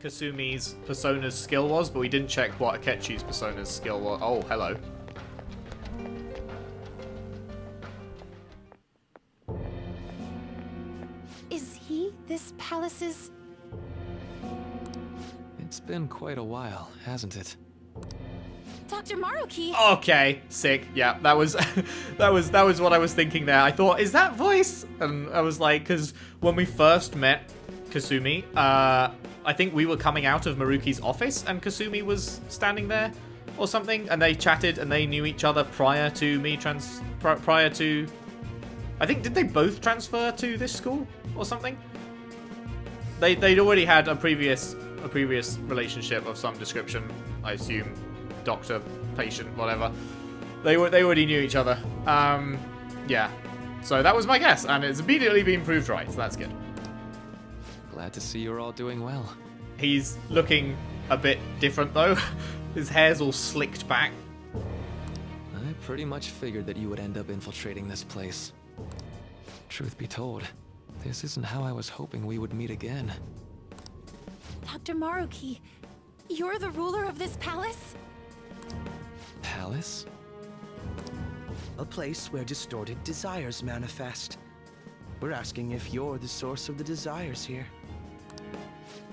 Kasumi's persona's skill was, but we didn't check what Akechi's persona's skill was. Oh, hello. Is he this palace's... It's been quite a while, hasn't it? Dr. Maruki? Okay, sick. Yeah, that was that was what I was thinking there. I thought, is that voice? And I was like, because when we first met Kasumi, I think we were coming out of Maruki's office and Kasumi was standing there or something, and they chatted and they knew each other prior to me prior to, I think, did they both transfer to this school or something? They'd already had a previous relationship of some description, I assume. Doctor, patient, whatever. They already knew each other. Yeah. So that was my guess, and it's immediately been proved right, so that's good. Glad to see you're all doing well. He's looking a bit different, though. His hair's all slicked back. I pretty much figured that you would end up infiltrating this place. Truth be told, this isn't how I was hoping we would meet again. Dr. Maruki, you're the ruler of this palace? Palace? A place where distorted desires manifest. We're asking if you're the source of the desires here.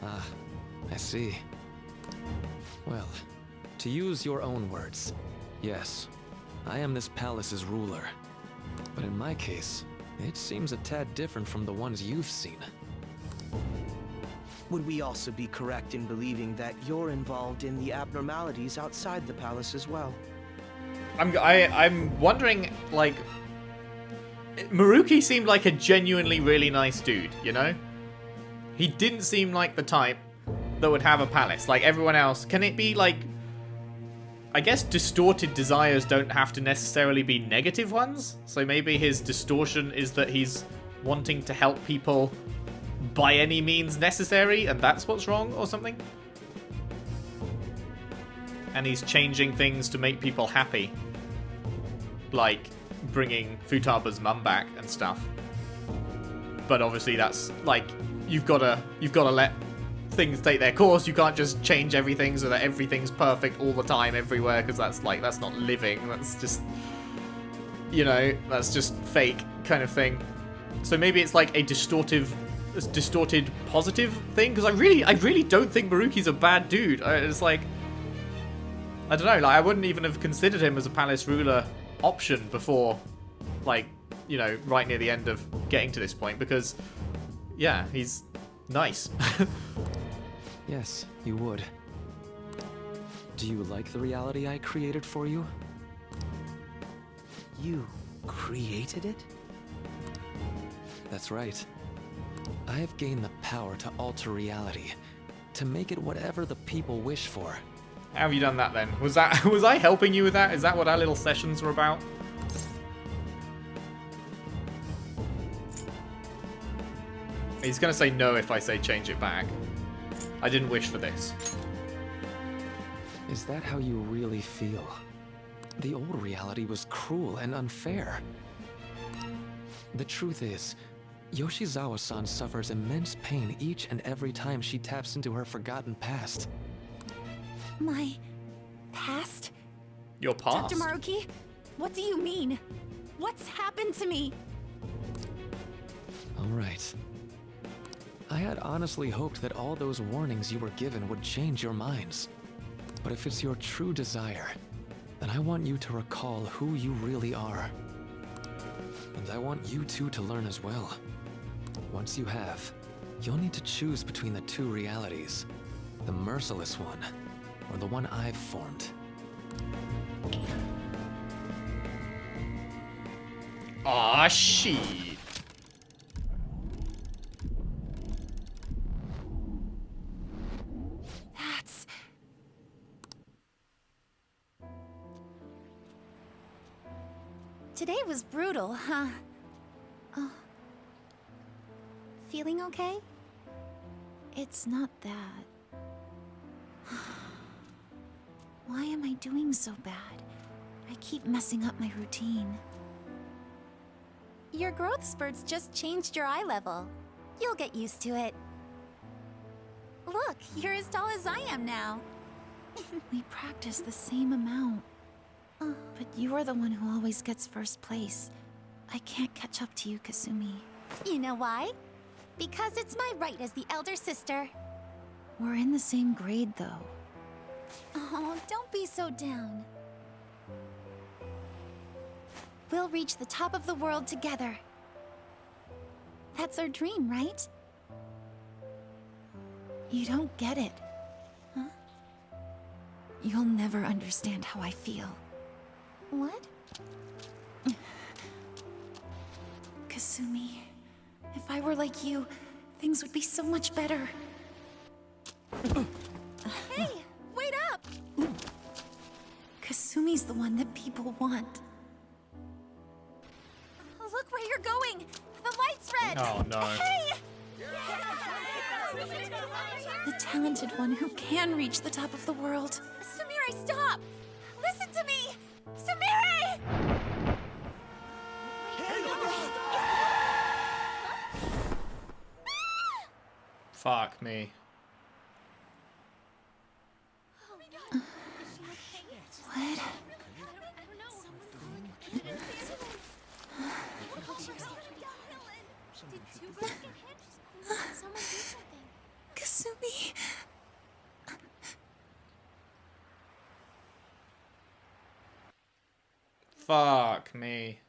Ah, I see. Well, to use your own words, yes, I am this palace's ruler. But in my case, it seems a tad different from the ones you've seen. Would we also be correct in believing that you're involved in the abnormalities outside the palace as well? I'm wondering, like, Maruki seemed like a genuinely really nice dude, you know? He didn't seem like the type that would have a palace like everyone else. Can it be like, I guess distorted desires don't have to necessarily be negative ones, so maybe his distortion is that he's wanting to help people by any means necessary, and that's what's wrong or something? And he's changing things to make people happy, like bringing Futaba's mum back and stuff. But obviously that's like, you've got to let things take their course. You can't just change everything so that everything's perfect all the time everywhere, because that's not living. That's just, you know, that's just fake kind of thing. So maybe it's like a distorted positive thing, because I really don't think Maruki's a bad dude. It's like, I don't know, like I wouldn't even have considered him as a palace ruler option before, like, you know, right near the end of getting to this point, because yeah, he's nice. Yes, you would. Do you like the reality I created for you? You created it? That's right. I have gained the power to alter reality, to make it whatever the people wish for. How have you done that then? Was I helping you with that? Is that what our little sessions were about? He's gonna say no if I say change it back. I didn't wish for this. Is that how you really feel? The old reality was cruel and unfair. The truth is, Yoshizawa-san suffers immense pain each and every time she taps into her forgotten past. My past? Your past? Dr. Maruki, what do you mean? What's happened to me? All right. I had honestly hoped that all those warnings you were given would change your minds. But if it's your true desire, then I want you to recall who you really are. And I want you two to learn as well. Once you have, you'll need to choose between the two realities. The merciless one, or the one I've formed. Aw, shit. That's... Today was brutal, huh? Oh. Feeling okay? It's not that. Why am I doing so bad? I keep messing up my routine. Your growth spurts just changed your eye level. You'll get used to it. Look, you're as tall as I am now. We practice the same amount. But you're the one who always gets first place. I can't catch up to you, Kasumi. You know why? Because it's my right as the elder sister. We're in the same grade, though. Oh, don't be so down. We'll reach the top of the world together. That's our dream, right? You don't get it. Huh? You'll never understand how I feel. What? Kasumi, if I were like you, things would be so much better. Hey, wait up! Kasumi's the one that people want. Look where you're going! The light's red! Oh no. Hey! The talented one who can reach the top of the world. Sumire, stop! Listen to me! Sumire! Fuck me. What? Kasumi. Fuck me.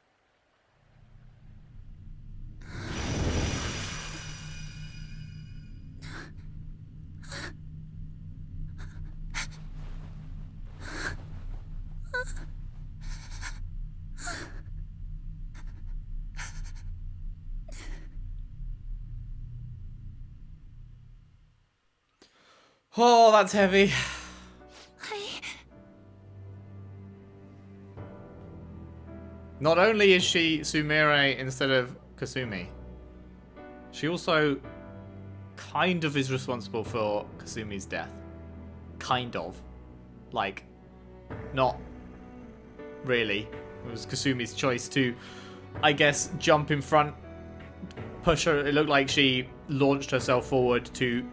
Oh, that's heavy. Not only is she Sumire instead of Kasumi, she also kind of is responsible for Kasumi's death. Kind of. Like, not really. It was Kasumi's choice to, I guess, jump in front, push her. It looked like she launched herself forward to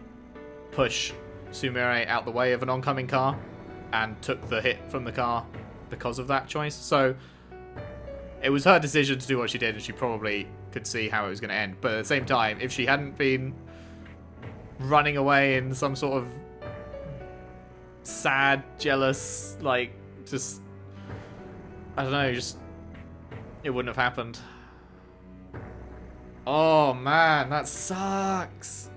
push Sumire out the way of an oncoming car and took the hit from the car because of that choice. So it was her decision to do what she did, and she probably could see how it was going to end. But at the same time, if she hadn't been running away in some sort of sad, jealous, like, just, I don't know, just, it wouldn't have happened. Oh man, that sucks.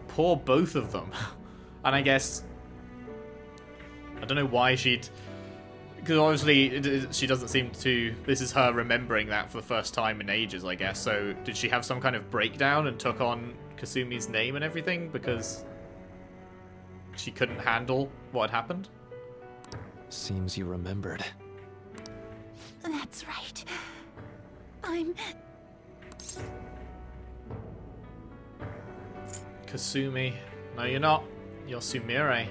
Poor both of them. And I guess, I don't know why she'd, because obviously she doesn't seem to, this is her remembering that for the first time in ages, I guess. So did she have some kind of breakdown and took on Kasumi's name and everything because she couldn't handle what had happened? Seems you remembered. That's right. I'm... Kasumi. No, you're not. You're Sumire.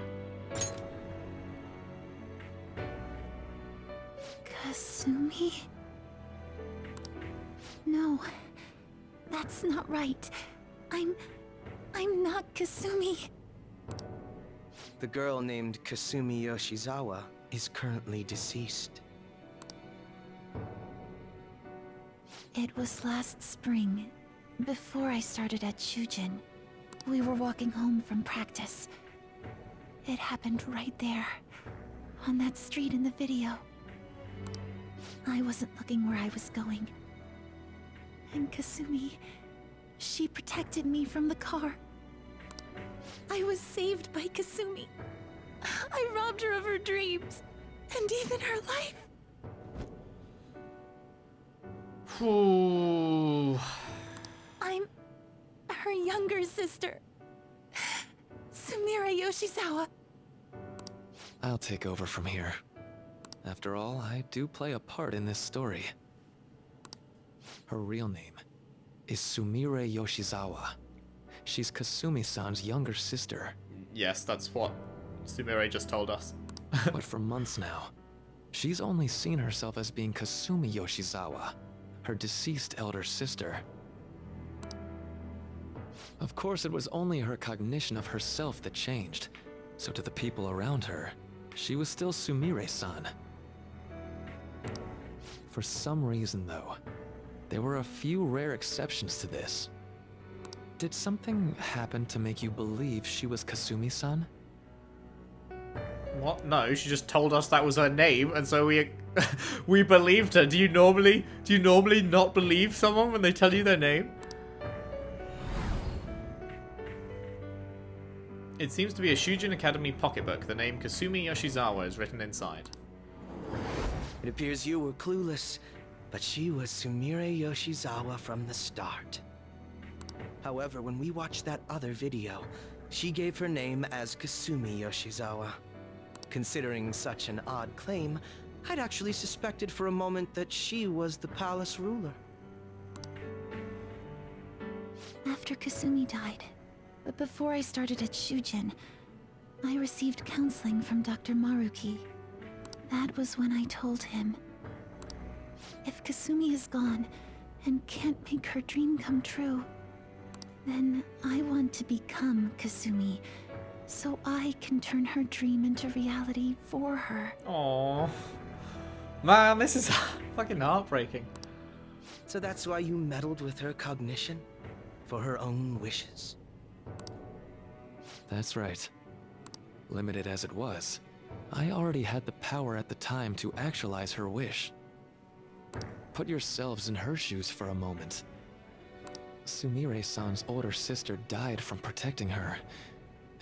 Kasumi? No, that's not right. I'm not Kasumi. The girl named Kasumi Yoshizawa is currently deceased. It was last spring, before I started at Shujin. We were walking home from practice. It happened right there, on that street in the video. I wasn't looking where I was going. And Kasumi, she protected me from the car. I was saved by Kasumi. I robbed her of her dreams, and even her life. Ooh. I'm her younger sister, Sumire Yoshizawa. I'll take over from here. After all, I do play a part in this story. Her real name is Sumire Yoshizawa. She's Kasumi-san's younger sister. Yes, that's what Sumire just told us. But for months now, she's only seen herself as being Kasumi Yoshizawa, her deceased elder sister. Of course, it was only her cognition of herself that changed, so to the people around her, she was still Sumire-san. For some reason, though, there were a few rare exceptions to this. Did something happen to make you believe she was Kasumi-san? What? No, she just told us that was her name, and so we we believed her. Do you normally not believe someone when they tell you their name? It seems to be a Shujin Academy pocketbook. The name Kasumi Yoshizawa is written inside. It appears you were clueless, but she was Sumire Yoshizawa from the start. However, when we watched that other video, she gave her name as Kasumi Yoshizawa. Considering such an odd claim, I'd actually suspected for a moment that she was the palace ruler. After Kasumi died, but before I started at Shujin, I received counseling from Dr. Maruki. That was when I told him, if Kasumi is gone and can't make her dream come true, then I want to become Kasumi, so I can turn her dream into reality for her. Aww. Man, this is fucking heartbreaking. So that's why you meddled with her cognition? For her own wishes? That's right. Limited as it was, I already had the power at the time to actualize her wish. Put yourselves in her shoes for a moment. Sumire-san's older sister died from protecting her.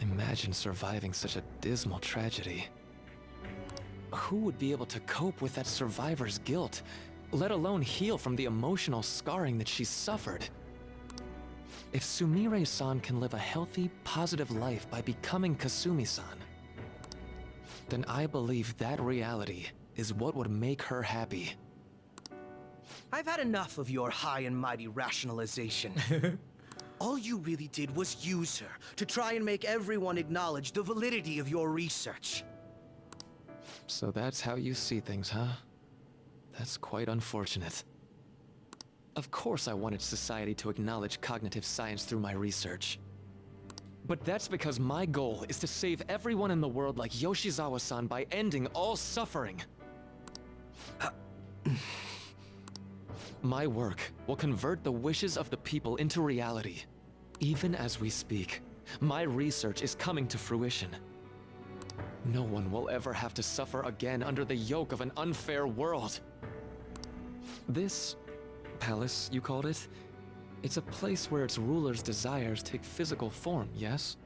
Imagine surviving such a dismal tragedy. Who would be able to cope with that survivor's guilt, let alone heal from the emotional scarring that she suffered? If Sumire-san can live a healthy, positive life by becoming Kasumi-san, then I believe that reality is what would make her happy. I've had enough of your high and mighty rationalization. All you really did was use her to try and make everyone acknowledge the validity of your research. So that's how you see things, huh? That's quite unfortunate. Of course I wanted society to acknowledge cognitive science through my research. But that's because my goal is to save everyone in the world like Yoshizawa-san by ending all suffering. My work will convert the wishes of the people into reality. Even as we speak, my research is coming to fruition. No one will ever have to suffer again under the yoke of an unfair world. This palace, you called it? It's a place where its rulers' desires take physical form, yes?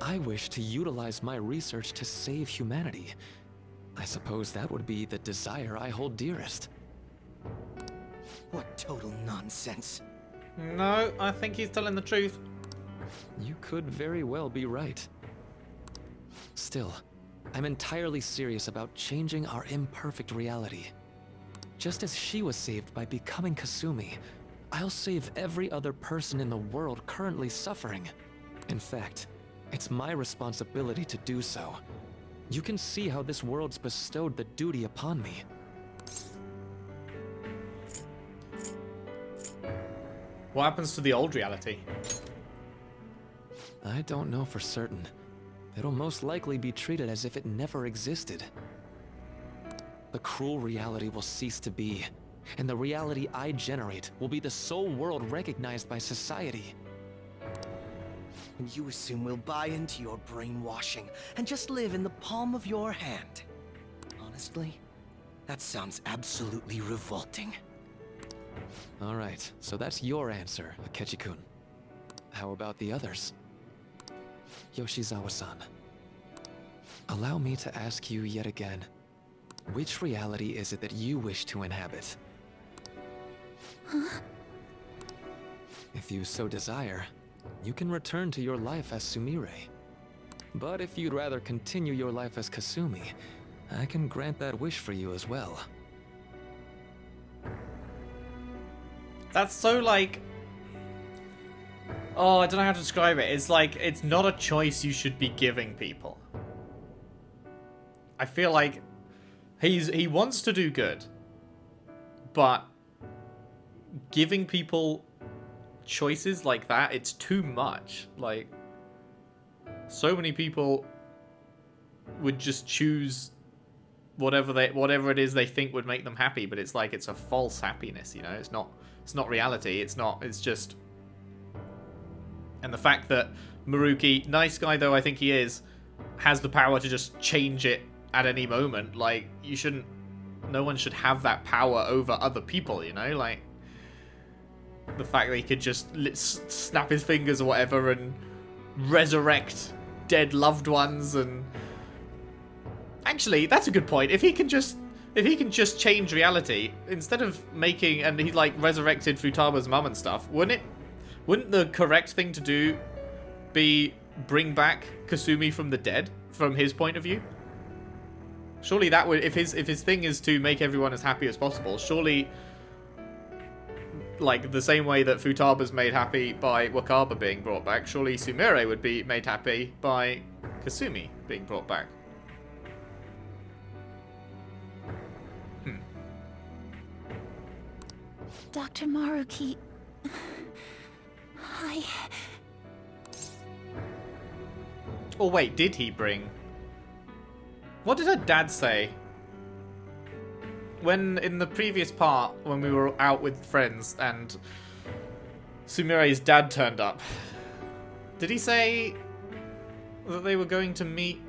I wish to utilize my research to save humanity. I suppose that would be the desire I hold dearest. What total nonsense. No, I think he's telling the truth. You could very well be right. Still, I'm entirely serious about changing our imperfect reality. Just as she was saved by becoming Kasumi, I'll save every other person in the world currently suffering. In fact, it's my responsibility to do so. You can see how this world's bestowed the duty upon me. What happens to the old reality? I don't know for certain. It'll most likely be treated as if it never existed. The cruel reality will cease to be, and the reality I generate will be the sole world recognized by society. And you assume we'll buy into your brainwashing and just live in the palm of your hand. Honestly, that sounds absolutely revolting. Alright, so that's your answer, Akechi-kun. How about the others? Yoshizawa-san, allow me to ask you yet again, which reality is it that you wish to inhabit? Huh? If you so desire, you can return to your life as Sumire. But if you'd rather continue your life as Kasumi, I can grant that wish for you as well. That's so like... Oh, I don't know how to describe it. It's like, it's not a choice you should be giving people. I feel like he wants to do good, but giving people choices like that, it's too much. Like, so many people would just choose whatever it is they think would make them happy, but it's like it's a false happiness, you know? It's not reality. It's just. And the fact that Maruki, nice guy though I think he is, has the power to just change it at any moment. Like, no one should have that power over other people, you know? Like, the fact that he could just snap his fingers or whatever and resurrect dead loved ones. And actually, that's a good point. If he can just change reality instead of making, and he like resurrected Futaba's mum and stuff, wouldn't the correct thing to do be bring back Kasumi from the dead from his point of view? Surely that would, if his thing is to make everyone as happy as possible, surely, like the same way that Futaba's made happy by Wakaba being brought back, surely Sumire would be made happy by Kasumi being brought back. Dr. Maruki... Oh wait, did he bring... What did her dad say? When, in the previous part, when we were out with friends and Sumire's dad turned up, did he say that they were going to meet...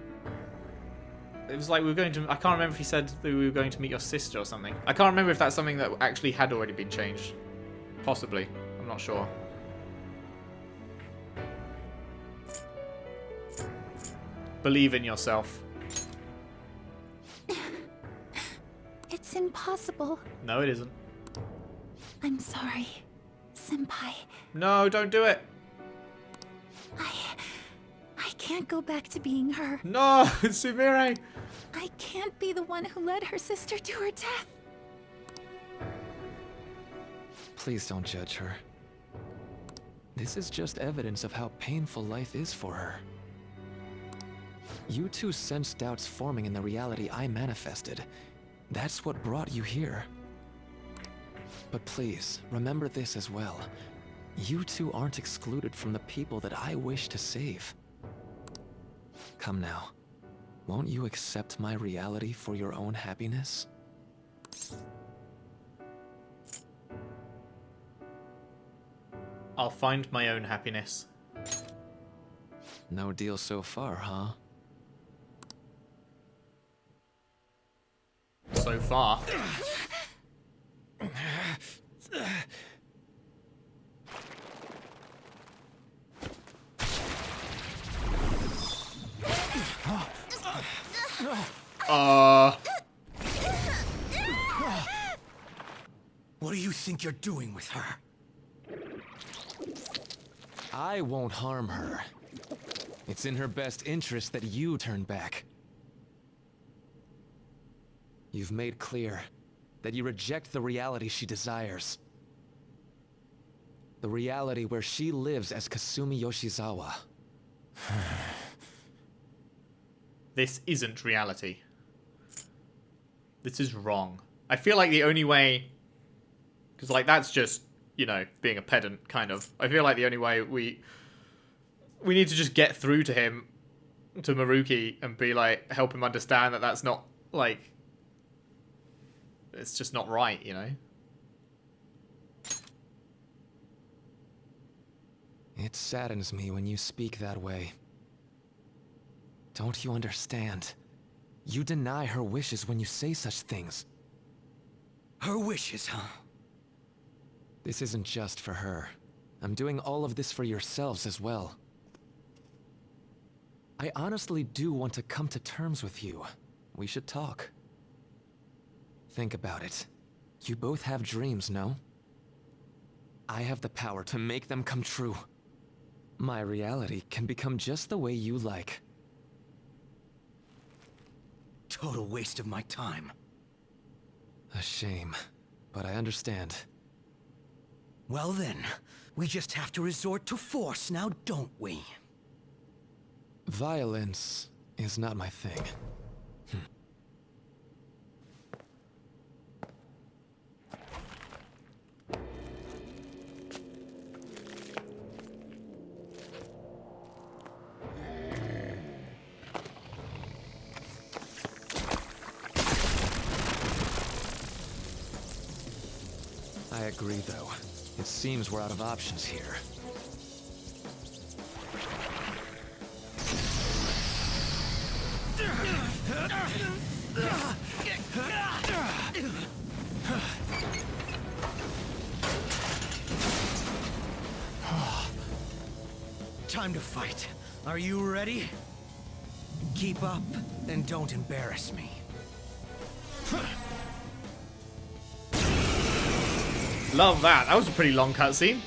It was like we were going to... I can't remember if he said that we were going to meet your sister or something. I can't remember if that's something that actually had already been changed. Possibly. I'm not sure. Believe in yourself. It's impossible. No, it isn't. I'm sorry, Senpai. No, don't do it. I can't go back to being her. No, Sumire. I can't be the one who led her sister to her death. Please don't judge her. This is just evidence of how painful life is for her. You two sensed doubts forming in the reality I manifested. That's what brought you here. But please, remember this as well. You two aren't excluded from the people that I wish to save. Come now. Won't you accept my reality for your own happiness? I'll find my own happiness. No deal so far, huh? So far. What do you think you're doing with her? I won't harm her. It's in her best interest that you turn back. You've made clear that you reject the reality she desires. The reality where she lives as Kasumi Yoshizawa. This isn't reality. This is wrong. I feel like the only way... Because, like, that's just, you know, being a pedant, kind of. I feel like the only way we need to just get through to him, to Maruki, and be like, help him understand that that's not, like... It's just not right, you know? It saddens me when you speak that way. Don't you understand? You deny her wishes when you say such things. Her wishes, huh? This isn't just for her. I'm doing all of this for yourselves as well. I honestly do want to come to terms with you. We should talk. Think about it. You both have dreams, no? I have the power to make them come true. My reality can become just the way you like. Total waste of my time. A shame, but I understand. Well then, we just have to resort to force now, don't we? Violence is not my thing. agree, though. It seems we're out of options here. Time to fight. Are you ready? Keep up and don't embarrass me. Love that. That was a pretty long cutscene.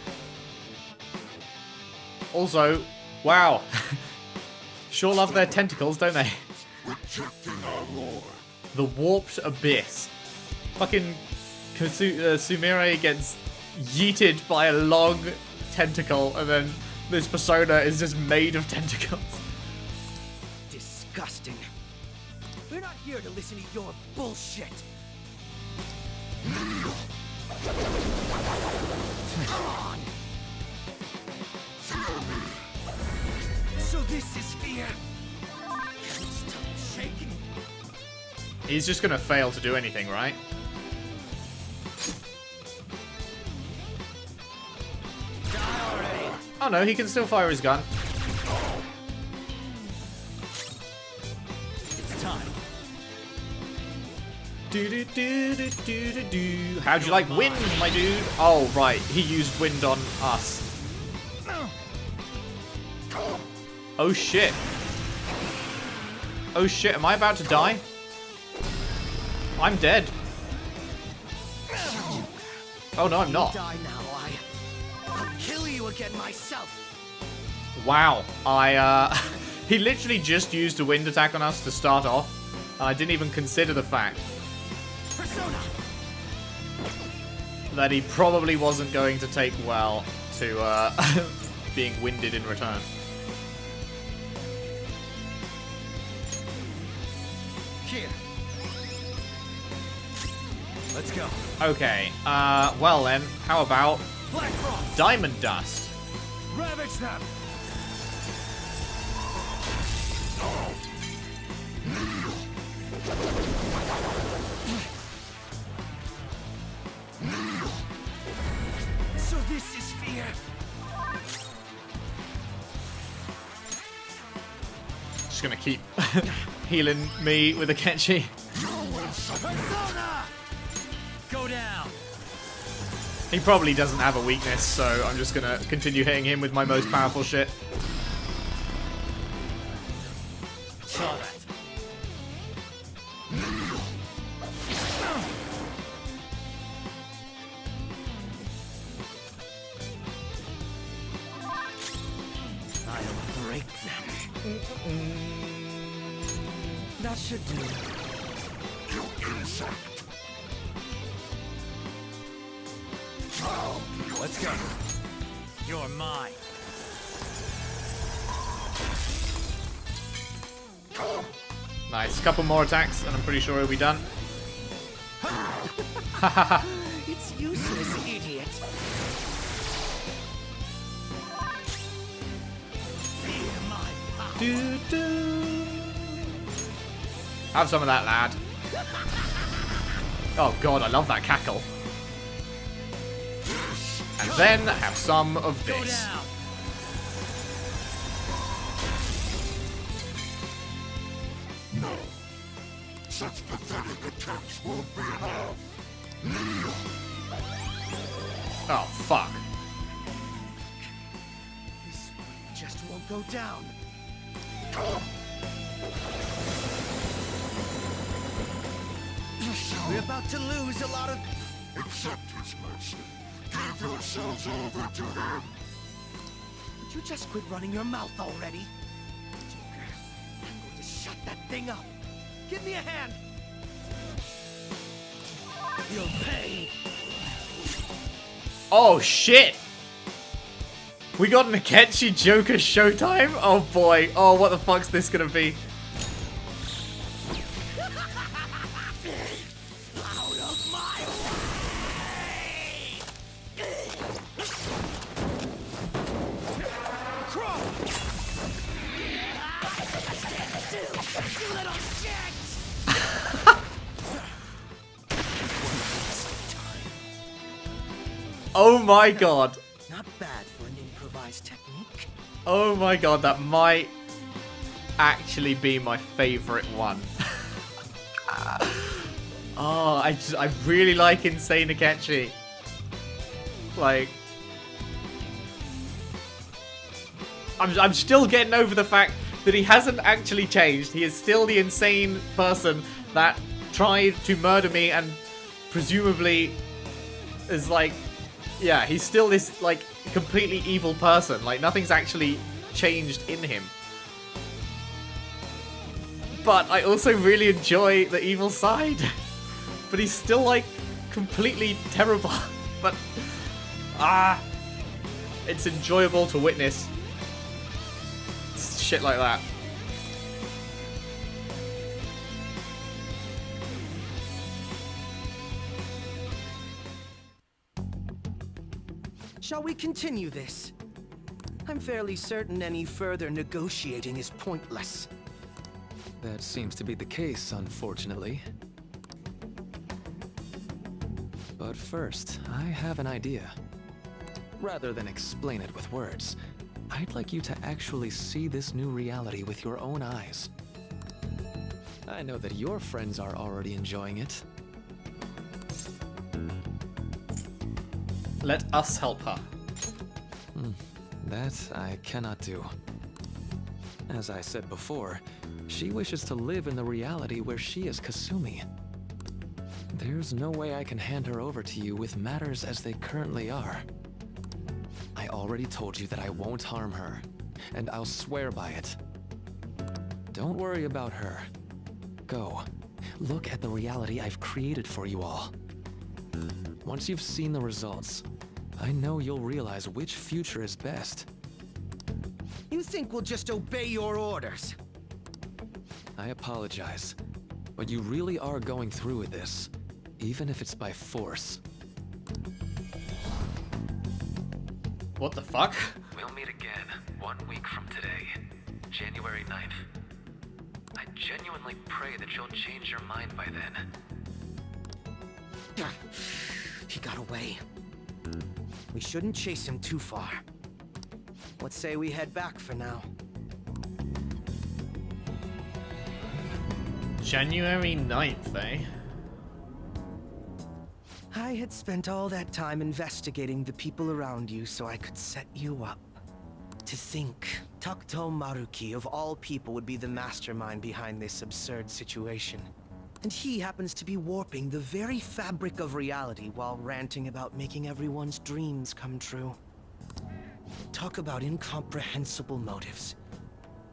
Also, wow. Sure love their tentacles, don't they? The warped abyss. Fucking Sumire gets yeeted by a long tentacle, and then this persona is just made of tentacles. Disgusting. We're not here to listen to your bullshit. Come on. So this is fear. Stop shaking. He's just gonna fail to do anything, right? Die already. Oh no, he can still fire his gun. It's time. Do. How'd you like wind, my dude? Oh, right. He used wind on us. Oh, shit. Oh, shit. Am I about to die? I'm dead. Oh, no, I'm not. Die now, I'll kill you again myself. Wow. He literally just used a wind attack on us to start off. And I didn't even consider the fact Persona. that he probably wasn't going to take well to being winded in return. Here. Let's go. Okay, well then, how about Black Frost. Diamond Dust? Ravage them. So this is fear. Just gonna keep healing me with a Kenshi. Persona. Go down. He probably doesn't have a weakness, so I'm just gonna continue hitting him with my most powerful shit. Saw that. I'll break them. That should do. You insect. Let's go. You're mine. Nice. Couple more attacks, and I'm pretty sure he'll be done. It's useless, idiot. Feel my power. Doo-doo. Have some of that, lad. Oh god, I love that cackle. And then have some of Go this. down. No. Such pathetic attacks won't be enough. Oh, fuck. This one just won't go down. We're about to lose a lot of... Accept his mercy. Give yourselves over to him. Would you just quit running your mouth already? Joker, I'm going to shut that thing up. Give me a hand. You'll pay. Oh, shit! We got an Akechi Joker showtime? Oh, boy. Oh, what the fuck's this gonna be? Out of my way! Crawl! You little shit! Oh my god. Not bad for an improvised technique. Oh my god, that might actually be my favorite one. Oh, I really like Insane Akechi. Like, I'm still getting over the fact that he hasn't actually changed. He is still the insane person that tried to murder me and presumably is like, yeah, he's still this like completely evil person. Like, nothing's actually changed in him. But I also really enjoy the evil side. But he's still like completely terrible. But it's enjoyable to witness shit like that. Shall we continue this? I'm fairly certain any further negotiating is pointless. That seems to be the case, unfortunately. But first, I have an idea. Rather than explain it with words, I'd like you to actually see this new reality with your own eyes. I know that your friends are already enjoying it. Let us help her. That I cannot do. As I said before, she wishes to live in the reality where she is Kasumi. There's no way I can hand her over to you with matters as they currently are. I already told you that I won't harm her, and I'll swear by it. Don't worry about her. Go. Look at the reality I've created for you all. Once you've seen the results, I know you'll realize which future is best. You think we'll just obey your orders? I apologize, but you really are going through with this, even if it's by force. What the fuck? We'll meet again 1 week from today, January 9th. I genuinely pray that you'll change your mind by then. He got away. We shouldn't chase him too far. Let's say we head back for now. January 9th, eh? I had spent all that time investigating the people around you so I could set you up. To think, Takuto Maruki of all people would be the mastermind behind this absurd situation. And he happens to be warping the very fabric of reality while ranting about making everyone's dreams come true. Talk about incomprehensible motives.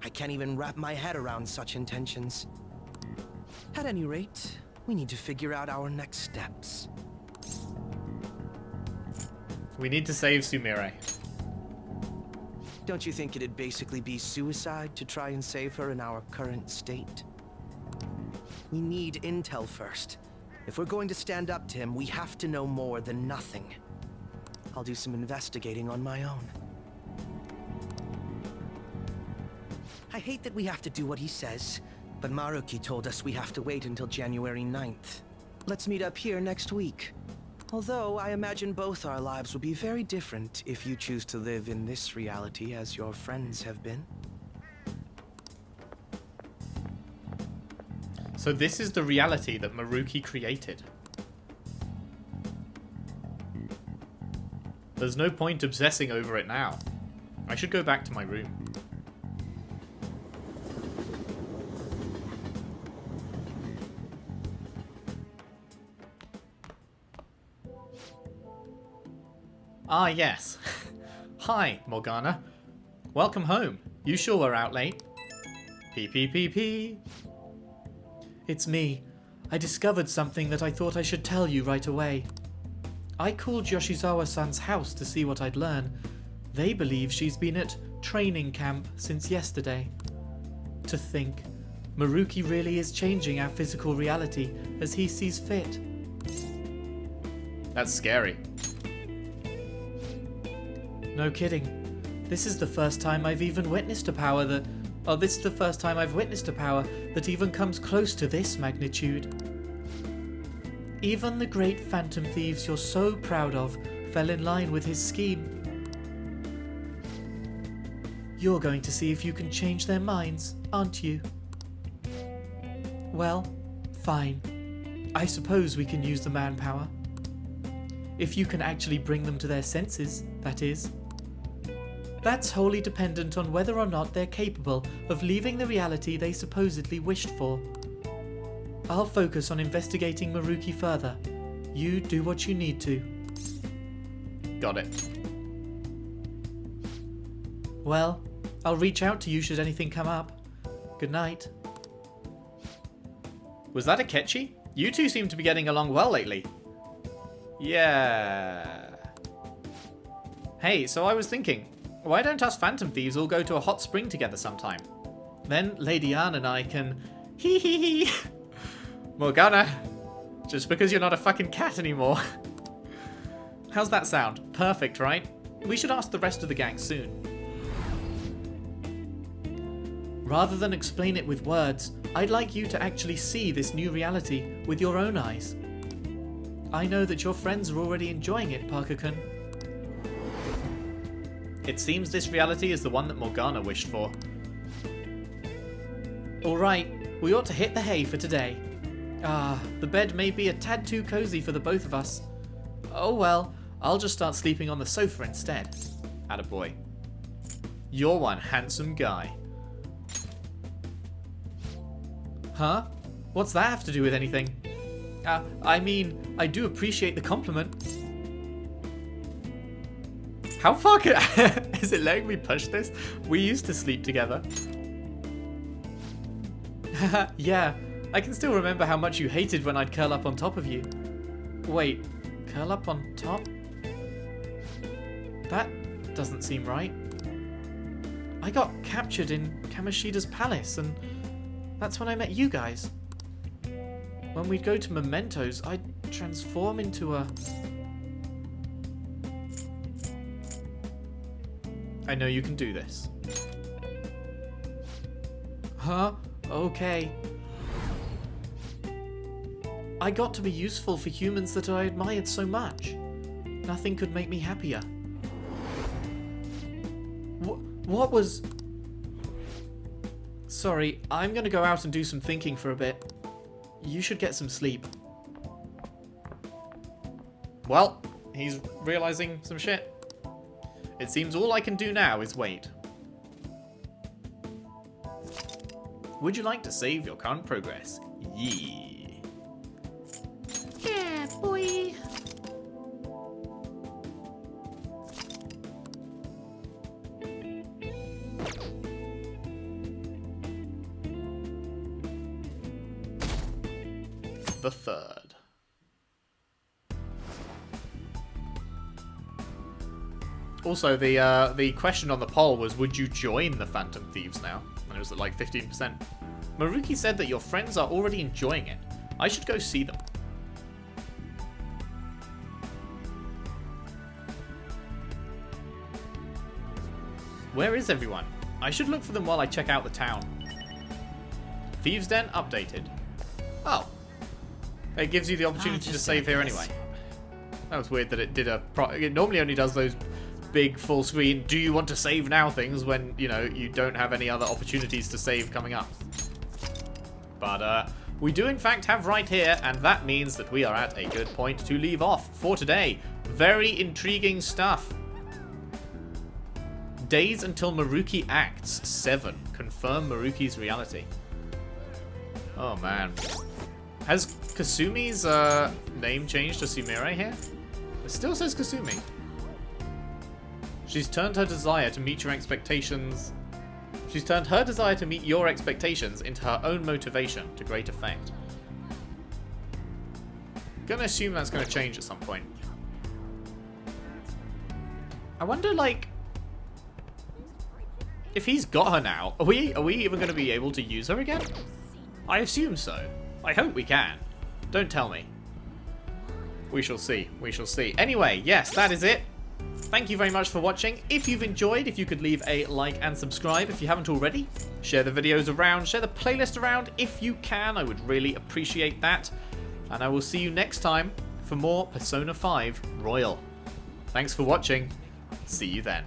I can't even wrap my head around such intentions. At any rate, we need to figure out our next steps. We need to save Sumire. Don't you think it'd basically be suicide to try and save her in our current state? We need intel first. If we're going to stand up to him, we have to know more than nothing. I'll do some investigating on my own. I hate that we have to do what he says, but Maruki told us we have to wait until January 9th. Let's meet up here next week. Although, I imagine both our lives will be very different if you choose to live in this reality as your friends have been. So this is the reality that Maruki created. There's no point obsessing over it now. I should go back to my room. Ah, yes. Hi, Morgana. Welcome home. You sure were out late. P. It's me. I discovered something that I thought I should tell you right away. I called Yoshizawa-san's house to see what I'd learn. They believe she's been at training camp since yesterday. To think, Maruki really is changing our physical reality as he sees fit. That's scary. No kidding. This is the first time I've even witnessed a power that... Oh, this is the first time I've witnessed a power that even comes close to this magnitude. Even the great Phantom Thieves you're so proud of fell in line with his scheme. You're going to see if you can change their minds, aren't you? Well, fine. I suppose we can use the manpower. If you can actually bring them to their senses, that is. That's wholly dependent on whether or not they're capable of leaving the reality they supposedly wished for. I'll focus on investigating Maruki further. You do what you need to. Got it. Well, I'll reach out to you should anything come up. Good night. Was that a Akechi? You two seem to be getting along well lately. Yeah. Hey, so I was thinking, why don't us Phantom Thieves all go to a hot spring together sometime? Then Lady Anne and I can... Hee hee hee. Morgana, just because you're not a fucking cat anymore. How's that sound? Perfect, right? We should ask the rest of the gang soon. Rather than explain it with words, I'd like you to actually see this new reality with your own eyes. I know that your friends are already enjoying it, Parker-kun. It seems this reality is the one that Morgana wished for. Alright, we ought to hit the hay for today. The bed may be a tad too cozy for the both of us. Oh well, I'll just start sleeping on the sofa instead. Attaboy. You're one handsome guy. Huh? What's that have to do with anything? I mean, I do appreciate the compliment. How far is it letting me push this? We used to sleep together. Yeah, I can still remember how much you hated when I'd curl up on top of you. Wait, curl up on top? That doesn't seem right. I got captured in Kamoshida's palace, and that's when I met you guys. When we'd go to Mementos, I'd transform into a... I know you can do this. Huh? Okay. I got to be useful for humans that I admired so much. Nothing could make me happier. What was... Sorry, I'm gonna go out and do some thinking for a bit. You should get some sleep. Well, he's realizing some shit. It seems all I can do now is wait. Would you like to save your current progress? Yeah. Yeah, boy. The third. Also, the question on the poll was, would you join the Phantom Thieves now? And it was at like 15%. Maruki said that your friends are already enjoying it. I should go see them. Where is everyone? I should look for them while I check out the town. Thieves' Den updated. Oh. It gives you the opportunity to save here anyway. That was weird that it did it normally only does those big full screen, do you want to save now things when, you know, you don't have any other opportunities to save coming up. But we do in fact have right here, and that means that we are at a good point to leave off for today. Very intriguing stuff. Days until Maruki acts. 7. Confirm Maruki's reality. Oh man. Has Kasumi's name changed to Sumire here? It still says Kasumi. She's turned her desire to meet your expectations. She's turned her desire to meet your expectations into her own motivation to great effect. Gonna assume that's gonna change at some point. I wonder, like, if he's got her now, are we even gonna be able to use her again? I assume so. I hope we can. Don't tell me. We shall see. We shall see. Anyway, yes, that is it. Thank you very much for watching. If you've enjoyed, if you could leave a like and subscribe if you haven't already. Share the videos around, share the playlist around if you can. I would really appreciate that. And I will see you next time for more Persona 5 Royal. Thanks for watching. See you then.